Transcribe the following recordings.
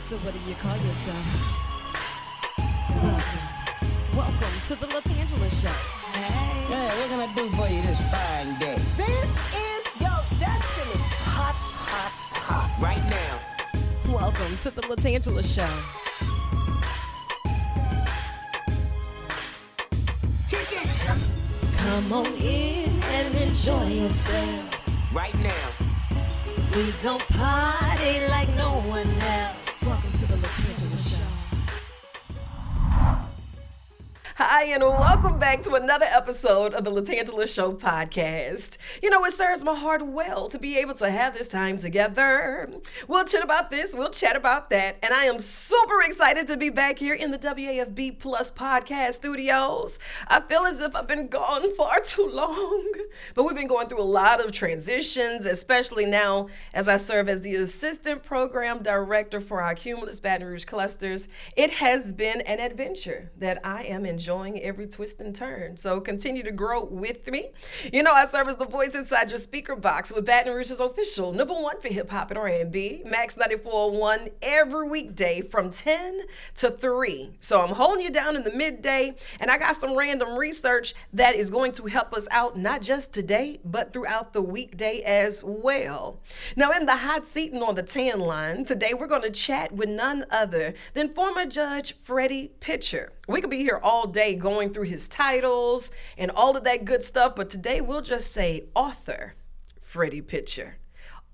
So what do you call yourself? Welcome to the LaTangela Show. Hey. Yeah, what can I do for you this fine day? This is your destiny. Hot, hot, hot. Right now. Welcome to the LaTangela Show. Kick it. Come on in and enjoy yourself. Right now. We gon' party like no one else. Welcome to the LaTangela Show. Hi, and welcome back to another episode of the LaTangela Show podcast. You know, it serves my heart well to be able to have this time together. We'll chat about this, we'll chat about that, and I am super excited to be back here in the WAFB Plus podcast studios. I feel as if I've been gone far too long, but we've been going through a lot of transitions, especially now as I serve as the Assistant Program Director for our Cumulus Baton Rouge clusters. It has been an adventure that I am enjoying every twist and turn. So continue to grow with me. You know, I serve as the voice inside your speaker box with Baton Rouge's official #1 for hip hop and R&B, Max 94.1 every weekday from 10 to 3. So I'm holding you down in the midday, and I got some random research that is going to help us out not just today, but throughout the weekday as well. Now, in the hot seat and on the tan line, today we're going to chat with none other than former Judge Freddie Pitcher. We could be here all day going through his titles and all of that good stuff, but today we'll just say author Freddie Pitcher.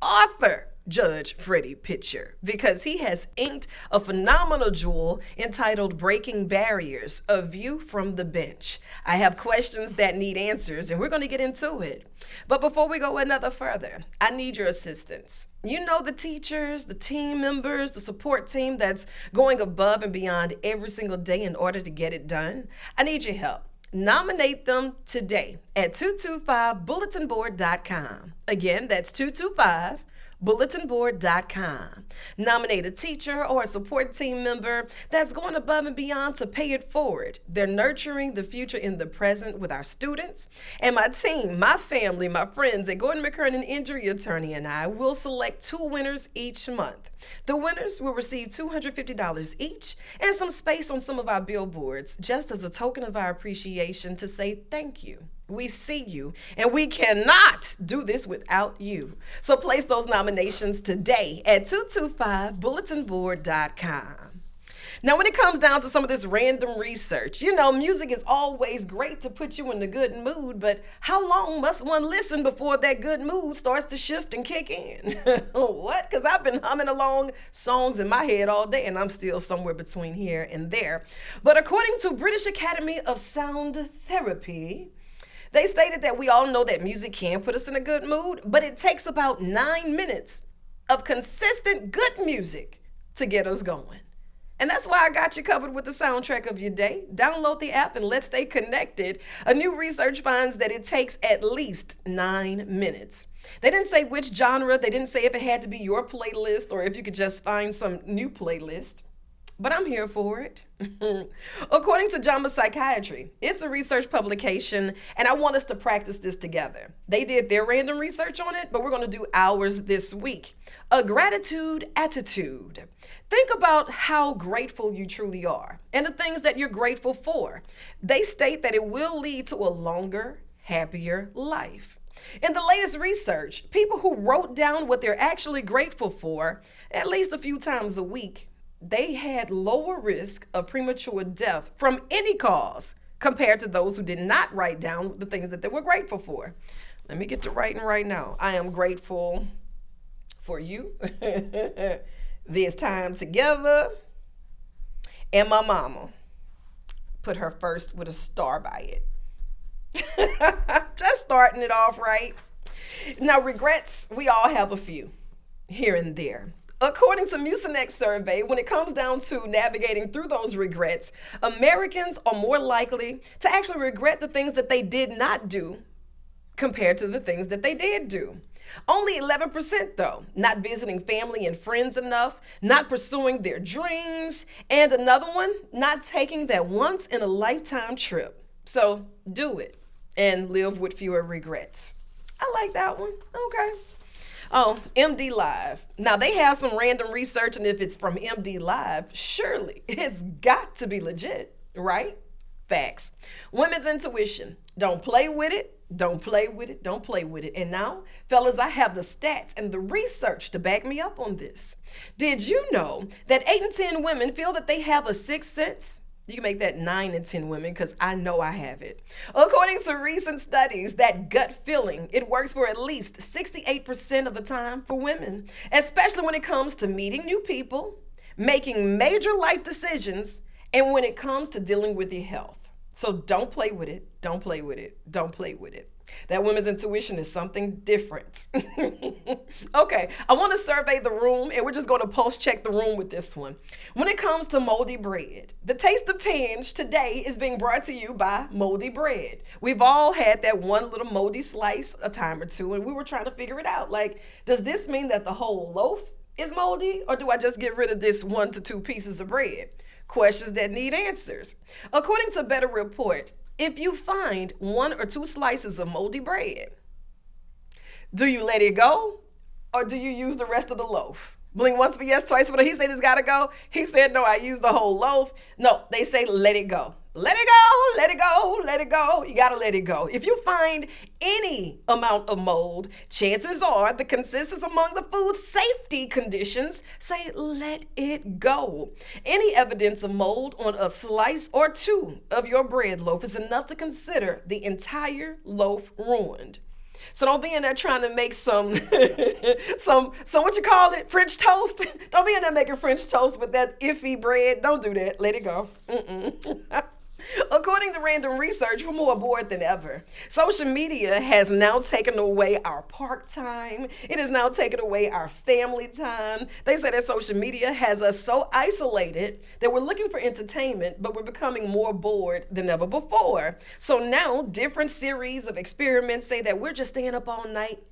Author Judge Freddie Pitcher, because he has inked a phenomenal jewel entitled Breaking Barriers, A View from the Bench. I have questions that need answers, and we're going to get into it. But before we go another further, I need your assistance. You know, the teachers, the team members, the support team that's going above and beyond every single day in order to get it done. I need your help. Nominate them today at 225bulletinboard.com. Again, that's 225bulletinboard.com. Nominate a teacher or a support team member that's going above and beyond to pay it forward. They're nurturing the future in the present with our students. And my team, my family, my friends at Gordon McKernan Injury Attorney and I will select 2 winners each month. The winners will receive $250 each and some space on some of our billboards, just as a token of our appreciation to say thank you. We see you, and we cannot do this without you. So place those nominations today at 225bulletinboard.com. Now, when it comes down to some of this random research, you know, music is always great to put you in a good mood, but how long must one listen before that good mood starts to shift and kick in? What? Because I've been humming along songs in my head all day, and I'm still somewhere between here and there. But according to British Academy of Sound Therapy, they stated that we all know that music can put us in a good mood, but it takes about 9 minutes of consistent good music to get us going. And that's why I got you covered with the soundtrack of your day. Download the app and let's stay connected. A new research finds that it takes at least 9 minutes. They didn't say which genre. They didn't say if it had to be your playlist or if you could just find some new playlist. But I'm here for it. According to JAMA Psychiatry, it's a research publication, and I want us to practice this together. They did their random research on it, but we're going to do ours this week. A gratitude attitude. Think about how grateful you truly are and the things that you're grateful for. They state that it will lead to a longer, happier life. In the latest research, people who wrote down what they're actually grateful for at least a few times a week, they had lower risk of premature death from any cause compared to those who did not write down the things that they were grateful for. Let me get to writing right now. I am grateful for you, this time together, and my mama. Put her first with a star by it. Just starting it off right. Now, regrets, we all have a few here and there. According to Mucinex's survey, when it comes down to navigating through those regrets, Americans are more likely to actually regret the things that they did not do compared to the things that they did do. Only 11%, though, not visiting family and friends enough, not pursuing their dreams, and another one, not taking that once-in-a-lifetime trip. So do it and live with fewer regrets. I like that one. Okay. Oh, MD Live. Now, they have some random research, and if it's from MD Live, surely it's got to be legit, right? Facts. Women's intuition. Don't play with it. Don't play with it. Don't play with it. And now, fellas, I have the stats and the research to back me up on this. Did you know that 8 in 10 women feel that they have a sixth sense? You can make that 9 in 10 women because I know I have it. According to recent studies, that gut feeling, it works for at least 68% of the time for women, especially when it comes to meeting new people, making major life decisions, and when it comes to dealing with your health. So don't play with it. Don't play with it. Don't play with it. That women's intuition is something different. Okay, I want to survey the room, and we're just going to pulse check the room with this one. When it comes to moldy bread, the taste of Tange today is being brought to you by Moldy Bread. We've all had that one little moldy slice a time or two, and we were trying to figure it out. Like, does this mean that the whole loaf is moldy, or do I just get rid of this 1 to 2 pieces of bread? Questions that need answers. According to Better Report, if you find 1 or 2 slices of moldy bread, do you let it go or do you use the rest of the loaf? Blink once for yes, twice for no. He said it's got to go. He said, no, I use the whole loaf. No, they say let it go. Let it go, let it go, let it go. You got to let it go. If you find any amount of mold, chances are the consensus among the food safety conditions say let it go. Any evidence of mold on a slice or 2 of your bread loaf is enough to consider the entire loaf ruined. So don't be in there trying to make some what you call it, French toast. Don't be in there making French toast with that iffy bread. Don't do that. Let it go. According to random research, we're more bored than ever. Social media has now taken away our park time. It has now taken away our family time. They say that social media has us so isolated that we're looking for entertainment, but we're becoming more bored than ever before. So now different series of experiments say that we're just staying up all night,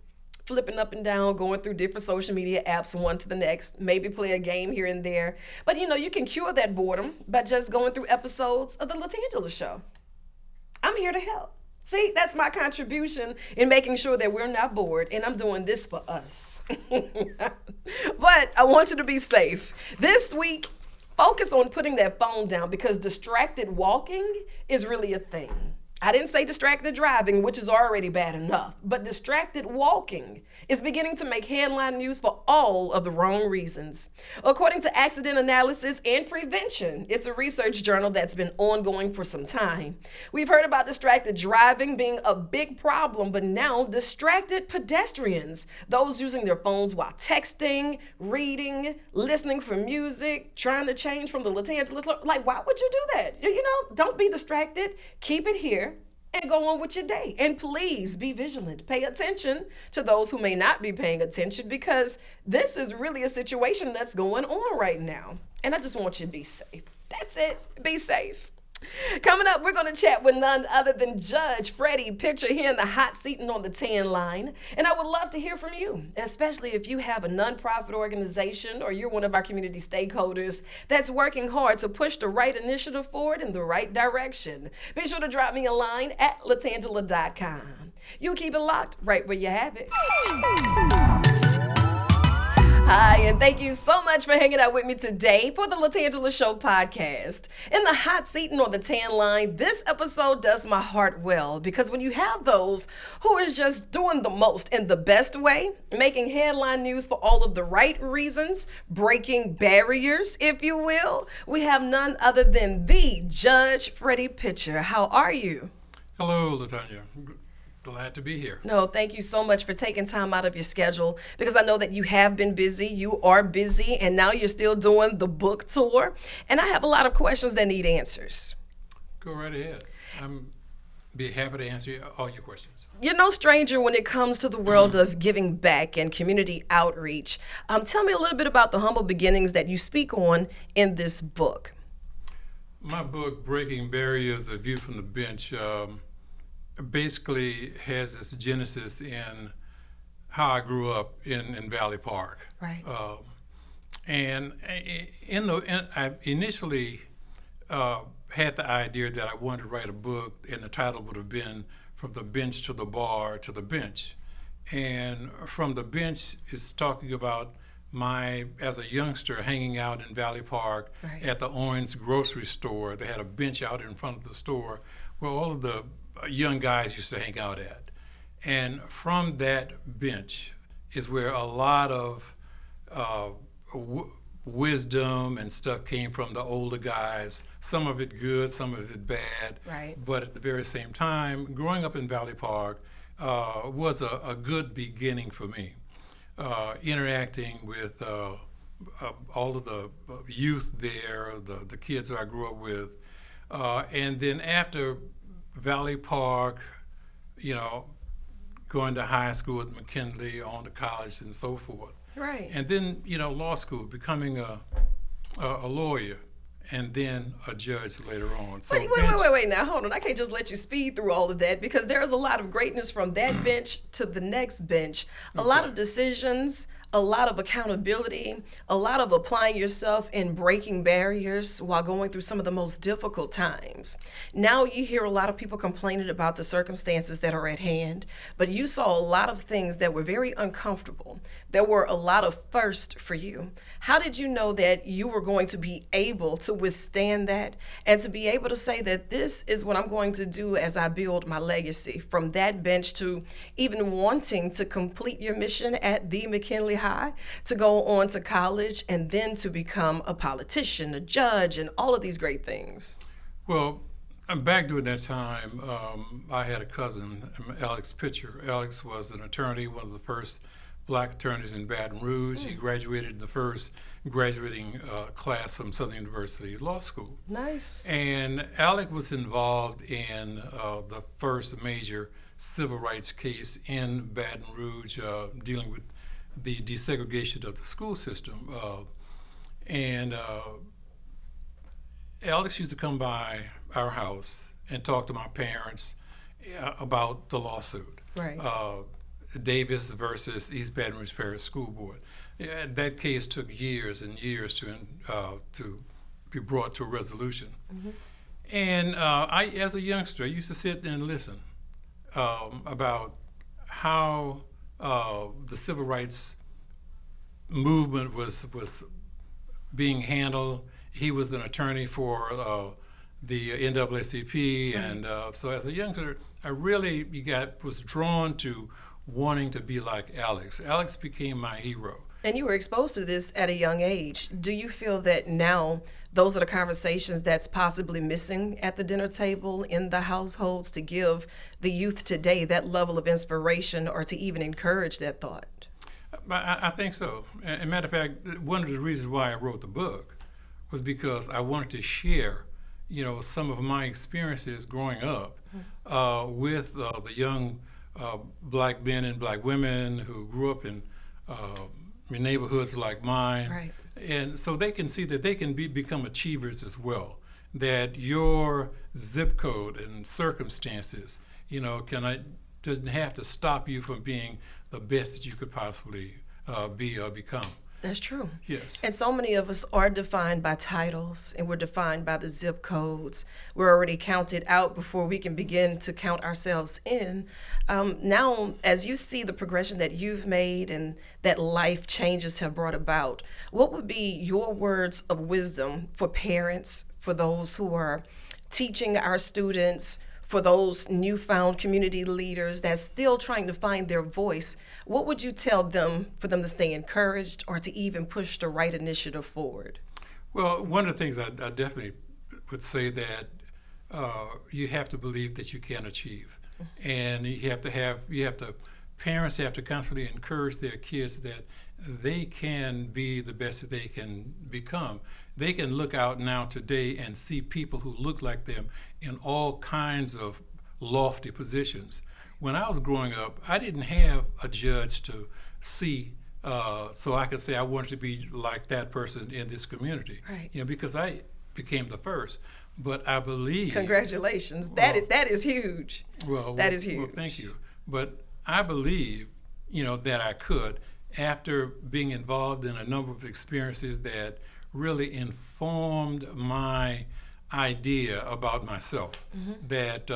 flipping up and down, going through different social media apps one to the next, maybe play a game here and there. But you can cure that boredom by just going through episodes of the LaTangela Show. I'm here to help. See, that's my contribution in making sure that we're not bored, and I'm doing this for us. But I want you to be safe. This week, focus on putting that phone down because distracted walking is really a thing. I didn't say distracted driving, which is already bad enough, but distracted walking is beginning to make headline news for all of the wrong reasons. According to Accident Analysis and Prevention, it's a research journal that's been ongoing for some time. We've heard about distracted driving being a big problem, but now distracted pedestrians, those using their phones while texting, reading, listening for music, trying to change from the LaTangela, like, why would you do that? Don't be distracted. Keep it here and go on with your day. And please be vigilant. Pay attention to those who may not be paying attention because this is really a situation that's going on right now. And I just want you to be safe. That's it. Be safe. Coming up, we're going to chat with none other than Judge Freddie Pitcher here in the hot seat and on the tan line. And I would love to hear from you, especially if you have a nonprofit organization or you're one of our community stakeholders that's working hard to push the right initiative forward in the right direction. Be sure to drop me a line at latangela.com. You keep it locked right where you have it. Hi, and thank you so much for hanging out with me today for the LaTangela Show podcast. In the hot seat and on the tan line, this episode does my heart well because when you have those who is just doing the most in the best way, making headline news for all of the right reasons, breaking barriers, if you will, we have none other than the Judge Freddie Pitcher. How are you? Hello, LaTanya. Glad to be here. No, thank you so much for taking time out of your schedule because I know that you have been busy, you are busy, and now you're still doing the book tour. And I have a lot of questions that need answers. Go right ahead. I'm be happy to answer all your questions. You're no stranger when it comes to the world of giving back and community outreach. Tell me a little bit about the humble beginnings that you speak on in this book. My book, Breaking Barriers, The View from the Bench, basically has its genesis in how I grew up in Valley Park. Right. I initially had the idea that I wanted to write a book, and the title would have been From the Bench to the Bar to the Bench. And from the bench is talking about as a youngster, hanging out in Valley Park at the Owens grocery store. They had a bench out in front of the store where all of the young guys used to hang out at. And from that bench is where a lot of wisdom and stuff came from the older guys. Some of it good, some of it bad. Right. But at the very same time, growing up in Valley Park was a good beginning for me. Interacting with all of the youth there, the kids I grew up with. And then after Valley Park, going to high school at McKinley, on to college and so forth. Right. And then, law school, becoming a lawyer, and then a judge later on. So Wait, now hold on. I can't just let you speed through all of that, because there is a lot of greatness from that bench to the next bench. A lot of decisions, a lot of accountability, a lot of applying yourself and breaking barriers while going through some of the most difficult times. Now you hear a lot of people complaining about the circumstances that are at hand, but you saw a lot of things that were very uncomfortable. There were a lot of firsts for you. How did you know that you were going to be able to withstand that and to be able to say that this is what I'm going to do as I build my legacy, from that bench to even wanting to complete your mission at the McKinley High, to go on to college, and then to become a politician, a judge, and all of these great things? Well, back during that time, I had a cousin, Alex Pitcher. Alex was an attorney, one of the first black attorneys in Baton Rouge. He graduated in the first graduating class from Southern University Law School. Nice. And Alex was involved in the first major civil rights case in Baton Rouge, dealing with the desegregation of the school system. And Alex used to come by our house and talk to my parents about the lawsuit. Right. Davis versus East Baton Rouge Parish School Board. That case took years and years to be brought to a resolution. Mm-hmm. And I, as a youngster, I used to sit and listen about how the civil rights movement was being handled. He was an attorney for the NAACP, and so as a youngster, I really was drawn to wanting to be like Alex. Alex became my hero. And you were exposed to this at a young age. Do you feel that now those are the conversations that's possibly missing at the dinner table in the households to give the youth today that level of inspiration, or to even encourage that thought? I think so. As a matter of fact, one of the reasons why I wrote the book was because I wanted to share, some of my experiences growing up with the young black men and black women who grew up in neighborhoods like mine. Right. And so they can see that they can become achievers as well, that your zip code and circumstances, doesn't have to stop you from being the best that you could possibly be or become. That's true. Yes. And so many of us are defined by titles, and we're defined by the zip codes. We're already counted out before we can begin to count ourselves in. Now, as you see the progression that you've made and that life changes have brought about, what would be your words of wisdom for parents, for those who are teaching our students, for those newfound community leaders that's still trying to find their voice? What would you tell them for them to stay encouraged or to even push the right initiative forward? Well, one of the things I definitely would say that you have to believe that you can achieve. And parents have to constantly encourage their kids that they can be the best that they can become. They can look out now today and see people who look like them in all kinds of lofty positions. When I was growing up, I didn't have a judge to see so I could say I wanted to be like that person in this community. Right. Because I became the first. But I believe... Congratulations. That is huge. That is huge. Well, thank you. But I believe, that I could, after being involved in a number of experiences that really informed my idea about myself, that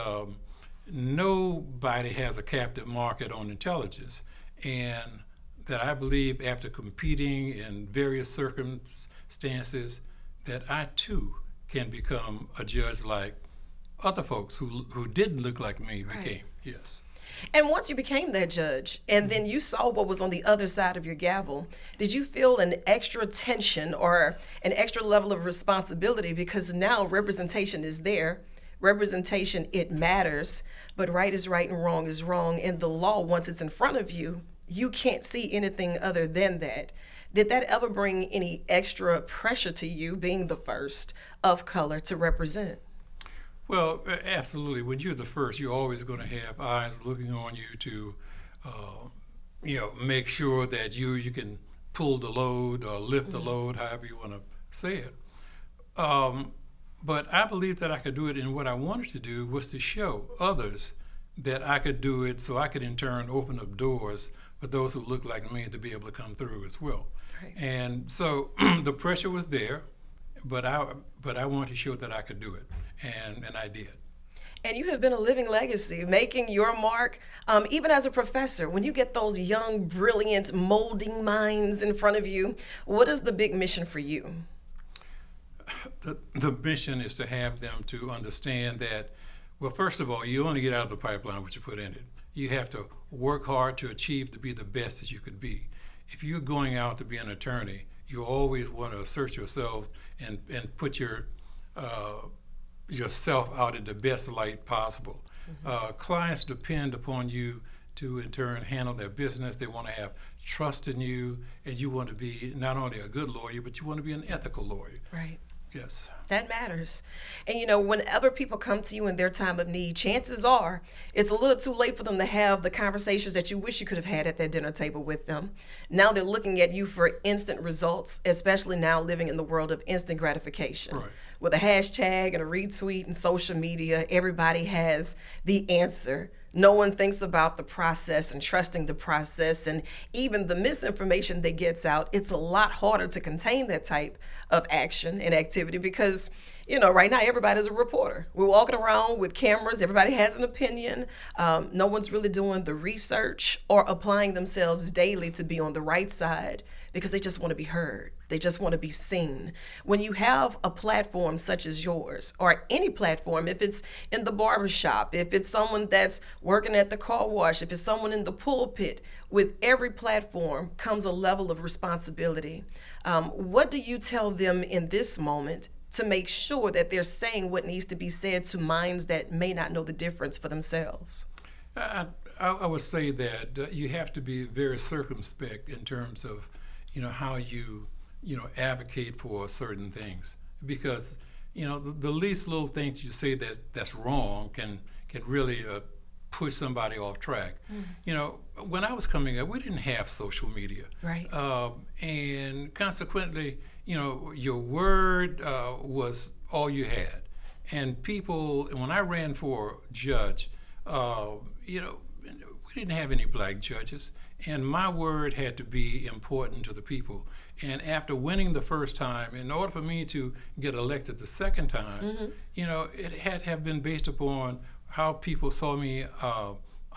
nobody has a captive market on intelligence. and that I believe after competing in various circumstances that I too can become a judge like other folks who didn't look like me became. Yes. And once you became that judge, and then you saw what was on the other side of your gavel, did you feel an extra tension or an extra level of responsibility because now representation is there? Representation, it matters, but right is right and wrong is wrong. And the law, once it's in front of you, you can't see anything other than that. Did that ever bring any extra pressure to you being the first of color to represent? Well, absolutely. When you're the first, you're always going to have eyes looking on you to, make sure that you can pull the load or lift the load, however you want to say it. But I believed that I could do it, and what I wanted to do was to show others that I could do it, so I could in turn open up doors for those who look like me to be able to come through as well. Right. And so the pressure was there, but I wanted to show that I could do it, and I did. And you have been a living legacy, making your mark. Even as a professor, when you get those young, brilliant, molding minds in front of you, what is the big mission for you? The mission is to have them to understand that, well, first of all, you only get out of the pipeline what you put in it. You have to work hard to achieve to be the best that you could be. If you're going out to be an attorney, you always want to assert yourself and put yourself out in the best light possible. Clients depend upon you to in turn handle their business. They want to have trust in you, and you want to be not only a good lawyer, but you want to be an ethical lawyer. Right. Yes. That matters. And whenever people come to you in their time of need, chances are it's a little too late for them to have the conversations that you wish you could have had at that dinner table with them. Now they're looking at you for instant results, especially now living in the world of instant gratification. Right. With a hashtag and a retweet and social media, everybody has the answer. No one thinks about the process and trusting the process, and even the misinformation that gets out. It's a lot harder to contain that type of action and activity because, right now everybody's a reporter. We're walking around with cameras. Everybody has an opinion. No one's really doing the research or applying themselves daily to be on the right side because they just want to be heard. They just want to be seen. When you have a platform such as yours, or any platform, if it's in the barbershop, if it's someone that's working at the car wash, if it's someone in the pulpit, with every platform comes a level of responsibility. What do you tell them in this moment to make sure that they're saying what needs to be said to minds that may not know the difference for themselves? I would say that you have to be very circumspect in terms of how you advocate for certain things, because the least little things you say that's wrong can really push somebody off track. When I was coming up, we didn't have social media, Right. And consequently, your word was all you had. And people, when I ran for judge, we didn't have any black judges, and my word had to be important to the people. And after winning the first time, in order for me to get elected the second time, it had to have been based upon how people saw me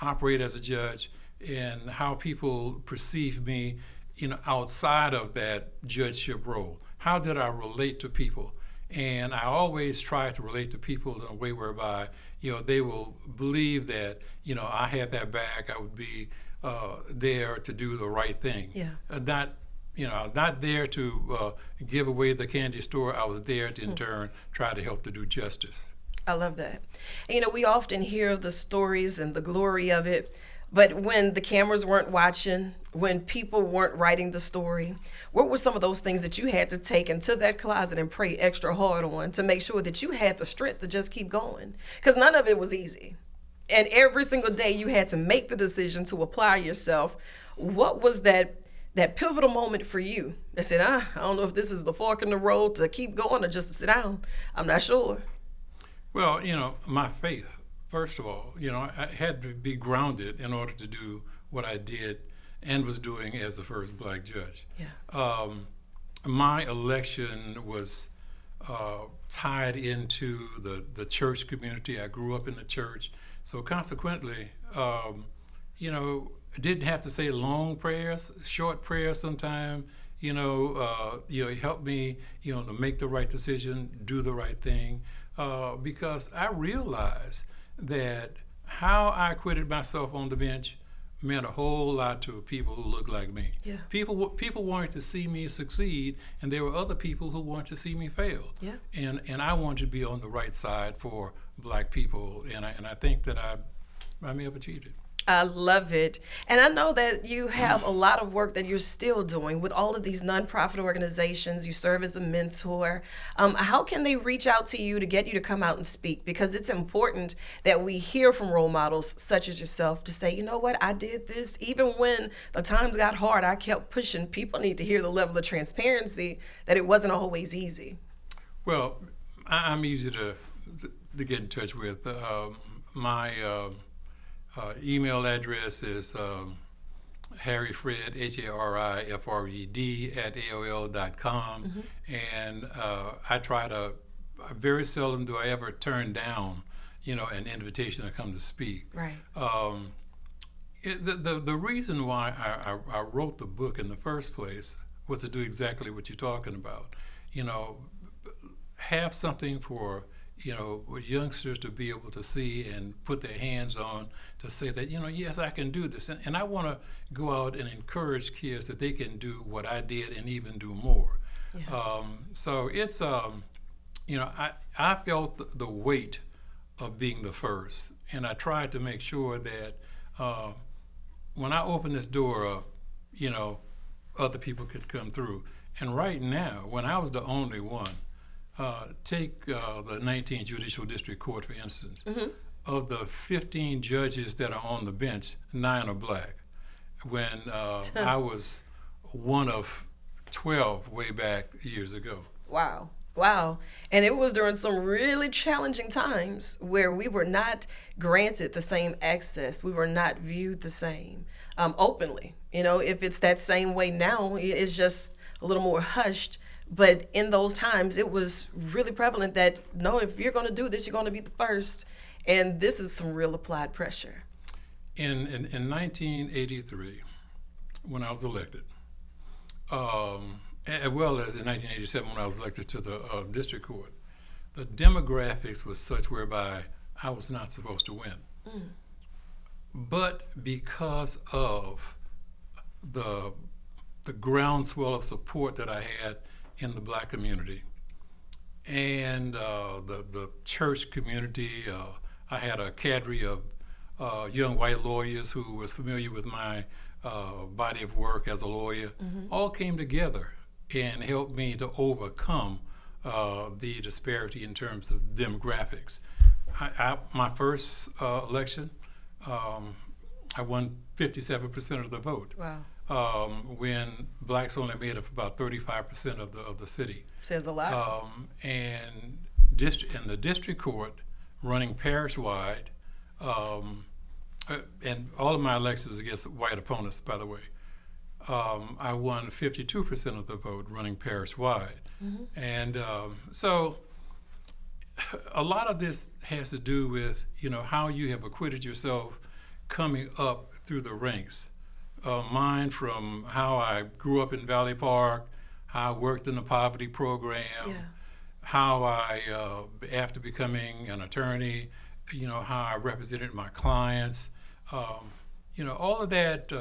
operate as a judge and how people perceived me, outside of that judgeship role. How did I relate to people? And I always try to relate to people in a way whereby, they will believe that, I had that back. I would be there to do the right thing. Yeah. Not there to give away the candy store. I was there to, in turn, try to help to do justice. I love that. And, we often hear the stories and the glory of it, but when the cameras weren't watching, when people weren't writing the story, what were some of those things that you had to take into that closet and pray extra hard on to make sure that you had the strength to just keep going? Because none of it was easy. And every single day you had to make the decision to apply yourself. What was that pivotal moment for you that said, I don't know if this is the fork in the road to keep going or just to sit down? I'm not sure. Well, my faith, first of all, I had to be grounded in order to do what I did and was doing as the first black judge. Yeah. My election was tied into the church community. I grew up in the church. So consequently, didn't have to say long prayers, short prayers sometimes. It helped me, to make the right decision, do the right thing, because I realized that how I acquitted myself on the bench meant a whole lot to people who looked like me. Yeah. People wanted to see me succeed, and there were other people who wanted to see me fail. Yeah. And I wanted to be on the right side for Black people, and I think that I may have achieved it. I love it. And I know that you have a lot of work that you're still doing with all of these nonprofit organizations. You serve as a mentor. How can they reach out to you to get you to come out and speak? Because it's important that we hear from role models such as yourself to say, you know what, I did this. Even when the times got hard, I kept pushing. People need to hear the level of transparency that it wasn't always easy. Well, I'm easy to get in touch with. My email address is harryfred, HARIFRED, at AOL.com. And I very seldom do I ever turn down, an invitation to come to speak. Right. The reason why I wrote the book in the first place was to do exactly what you're talking about. Have something for youngsters to be able to see and put their hands on, to say that, yes, I can do this. And I want to go out and encourage kids that they can do what I did and even do more. Yeah. So it's, I felt the weight of being the first. And I tried to make sure that when I opened this door up, other people could come through. And right now, when I was the only one, take the 19th Judicial District Court, for instance. Of the 15 judges that are on the bench, 9 are Black. When I was one of 12 way back years ago. Wow. And it was during some really challenging times where we were not granted the same access. We were not viewed the same openly. If it's that same way now, it's just a little more hushed. But in those times, it was really prevalent that, no, if you're going to do this, you're going to be the first. And this is some real applied pressure. In 1983, when I was elected, as well as in 1987 when I was elected to the district court, the demographics was such whereby I was not supposed to win. But because of the groundswell of support that I had in the Black community and the church community, I had a cadre of young white lawyers who was familiar with my body of work as a lawyer, all came together and helped me to overcome the disparity in terms of demographics. My first election, I won 57% of the vote. Wow. When Blacks only made up about 35% of the city. Says a lot. And in the district court, running parish-wide, and all of my elections against white opponents, by the way, I won 52% of the vote running parish-wide. And so a lot of this has to do with, how you have acquitted yourself coming up through the ranks. Mine from how I grew up in Valley Park, how I worked in the poverty program, how I, after becoming an attorney, how I represented my clients. All of that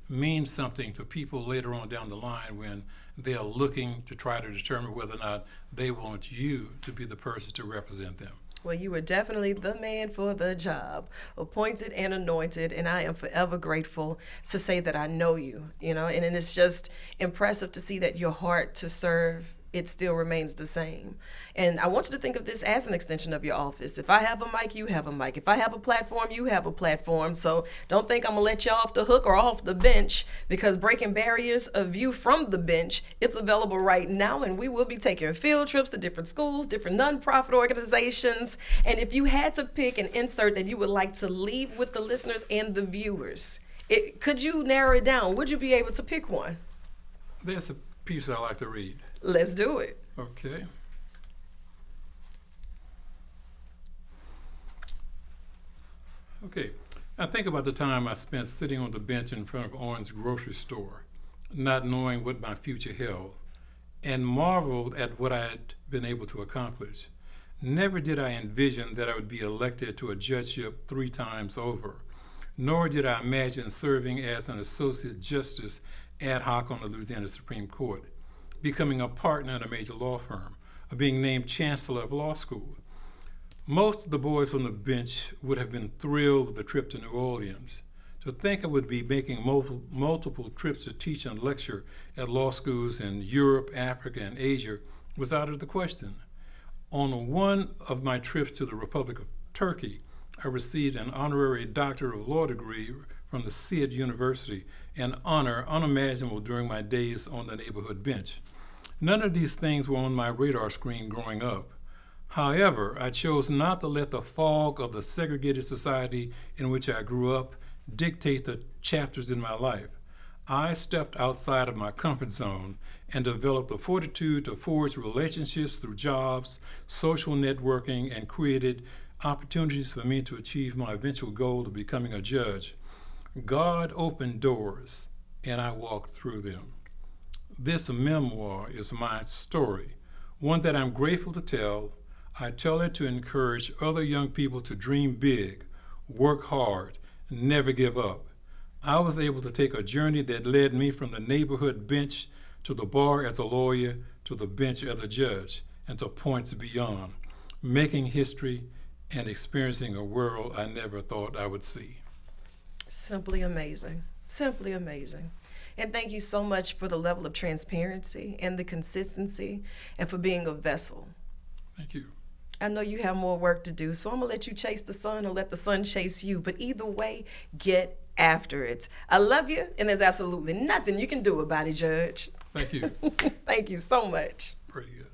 means something to people later on down the line when they're looking to try to determine whether or not they want you to be the person to represent them. Well, you were definitely the man for the job, appointed and anointed, and I am forever grateful to say that I know you, and it's just impressive to see that your heart to serve, it still remains the same. And I want you to think of this as an extension of your office. If I have a mic, you have a mic. If I have a platform, you have a platform. So don't think I'm going to let you off the hook or off the bench, because breaking barriers of view from the bench, it's available right now. And we will be taking field trips to different schools, different nonprofit organizations. And if you had to pick an insert that you would like to leave with the listeners and the viewers, could you narrow it down? Would you be able to pick one? There's a piece I like to read. Let's do it. Okay. Okay. I think about the time I spent sitting on the bench in front of Owen's grocery store, not knowing what my future held, and marveled at what I had been able to accomplish. Never did I envision that I would be elected to a judgeship 3 times over, nor did I imagine serving as an associate justice ad hoc on the Louisiana Supreme Court, becoming a partner in a major law firm, or being named chancellor of law school. Most of the boys on the bench would have been thrilled with the trip to New Orleans. To think I would be making multiple trips to teach and lecture at law schools in Europe, Africa, and Asia was out of the question. On one of my trips to the Republic of Turkey, I received an honorary Doctor of Law degree from the Sid University, an honor unimaginable during my days on the neighborhood bench. None of these things were on my radar screen growing up. However, I chose not to let the fog of the segregated society in which I grew up dictate the chapters in my life. I stepped outside of my comfort zone and developed the fortitude to forge relationships through jobs, social networking, and created opportunities for me to achieve my eventual goal of becoming a judge. God opened doors, and I walked through them. This memoir is my story, one that I'm grateful to tell. I tell it to encourage other young people to dream big, work hard, never give up. I was able to take a journey that led me from the neighborhood bench to the bar as a lawyer, to the bench as a judge, and to points beyond, making history and experiencing a world I never thought I would see. Simply amazing. Simply amazing. And thank you so much for the level of transparency and the consistency and for being a vessel. Thank you. I know you have more work to do, so I'm going to let you chase the sun or let the sun chase you. But either way, get after it. I love you, and there's absolutely nothing you can do about it, Judge. Thank you. Thank you so much. Pretty good.